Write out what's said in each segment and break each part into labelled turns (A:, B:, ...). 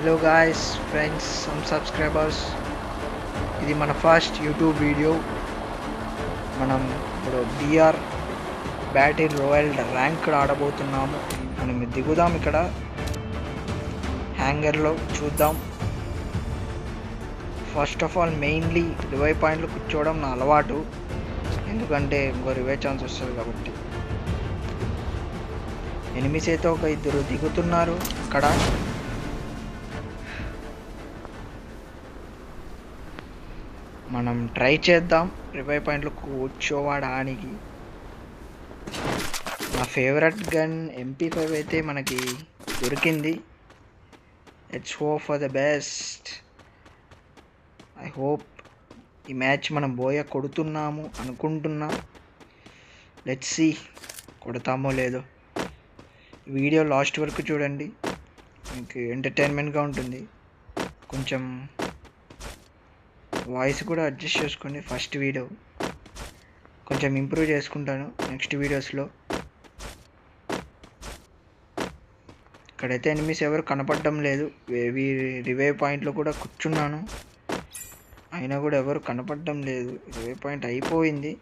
A: Hello guys, friends, some subscribers. ఇది మన first YouTube video. మనం ఇప్పుడు బిఆర్ బ్యాటిల్ రాయల్ ర్యాంక్డ్ ఆడబోతున్నాము. మనం దిగుదాం, ఇక్కడ హ్యాంగర్లో చూద్దాం. First of all mainly revive పాయింట్లో కూర్చోవడం నా అలవాటు, ఎందుకంటే ఇంకో రివైవ్ ఛాన్స్ వస్తుంది కాబట్టి. ఎనిమిస్ అయితే ఒక ఇద్దరు దిగుతున్నారు అక్కడ. మనం ట్రై చేద్దాం రివైవ్ పాయింట్లో కూర్చోవడానికి. నా ఫేవరెట్ గన్ MP5 అయితే మనకి దొరికింది. Let's hope for the best. I hope ఈ మ్యాచ్ మనం బోయ కొడుతున్నాము అనుకుంటున్నా. లెట్స్ సీ కొడతామో లేదో. వీడియో లాస్ట్ వరకు చూడండి, మీకు ఎంటర్టైన్మెంట్గా ఉంటుంది. కొంచెం వాయిస్ కూడా అడ్జస్ట్ చేసుకోండి. ఫస్ట్ వీడియో కొంచెం ఇంప్రూవ్ చేసుకుంటాను నెక్స్ట్ వీడియోస్లో. ఇక్కడైతే ఎనిమిస్ ఎవరు కనపడడం లేదు. రివైవ్ పాయింట్లో కూడా కూర్చున్నాను, అయినా కూడా ఎవరు కనపడడం లేదు. రివైవ్ పాయింట్ అయిపోయింది.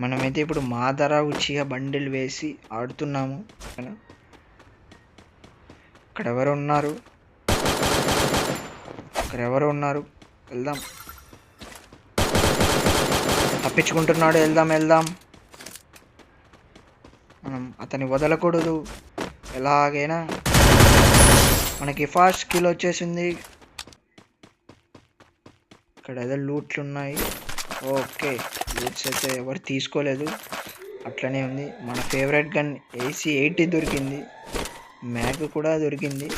A: మనమైతే ఇప్పుడు మాదరా ఉచిగా బండిల్ వేసి ఆడుతున్నాము. ఇక్కడ ఎవరు ఉన్నారు, వెళ్దాం. తప్పించుకుంటున్నాడు, వెళ్దాం. మనం అతన్ని వదలకూడదు. ఎలాగైనా మనకి ఫాస్ట్ కిల్ వచ్చేసింది. ఇక్కడ ఏదో లూట్లు ఉన్నాయి. ఓకే, లూట్స్ అయితే ఎవరు తీసుకోలేదు, అట్లనే ఉంది. మన ఫేవరెట్ గన్ AC-80 దొరికింది. మ్యాగ్ కూడా దొరికింది,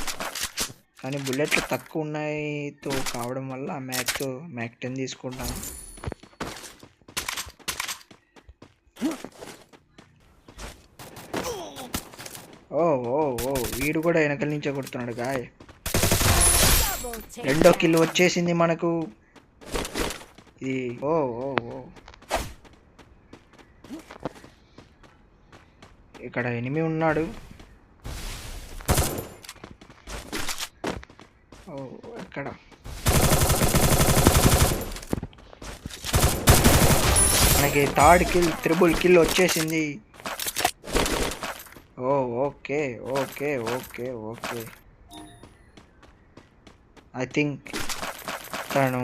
A: కానీ బుల్లెట్లు తక్కువ ఉన్నాయితో కావడం వల్ల మ్యాగ్ 10 తీసుకుంటాను. ఓ వీడు కూడా వెనకల నుంచే కొడుతున్నాడు గాయ. రెండో కిల్ వచ్చేసింది మనకు. ఇది ఓ ఇక్కడ ఎనిమి ఉన్నాడు. ఇక్కడ మనకి థర్డ్ కిల్, త్రిబుల్ కిల్ వచ్చేసింది. ఓకే. ఐ థింక్ తను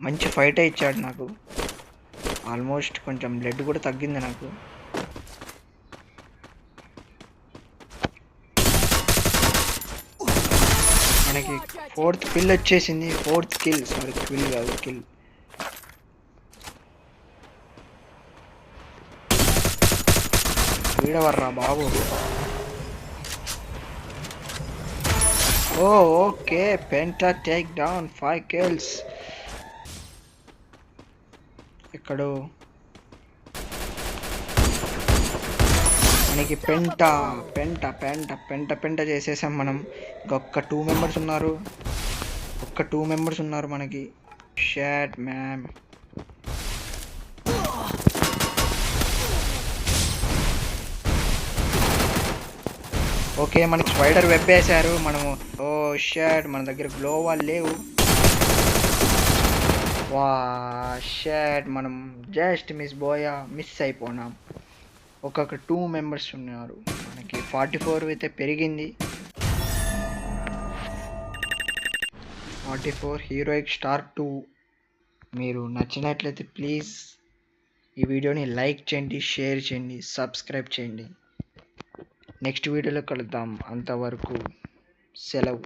A: మంచి ఫైట్ ఇచ్చాడు నాకు. ఆల్మోస్ట్ కొంచెం బ్లడ్ కూడా తగ్గింది నాకు. మనకి ఫోర్త్ కిల్ వచ్చేసింది. కిల్ కాదు, కిల్. వీడవర్రా బాబు. Okay, penta take down 5 kills. ఎక్కడో మనకి పెంట చేసేసాం మనం. ఇంకొక 2 మెంబర్స్ ఉన్నారు మనకి. Shot ma'am. ఓకే, మనకి స్పైడర్ వెబ్ వేశారు. మనము షాట్, మన దగ్గర గ్లోవాల్ లేవు. షాట్, మనం జస్ట్ మిస్ అయిపోయినాం. ఒక్కొక్క 2 మెంబర్స్ ఉన్నారు మనకి. 44 అయితే పెరిగింది. 44 హీరోయిక్ స్టార్ 2. మీరు నచ్చినట్లయితే ప్లీజ్ ఈ వీడియోని లైక్ చేయండి, షేర్ చేయండి, సబ్స్క్రైబ్ చేయండి. నెక్స్ట్ వీడియోలో కలుద్దాం. అంతవరకు సెలవు.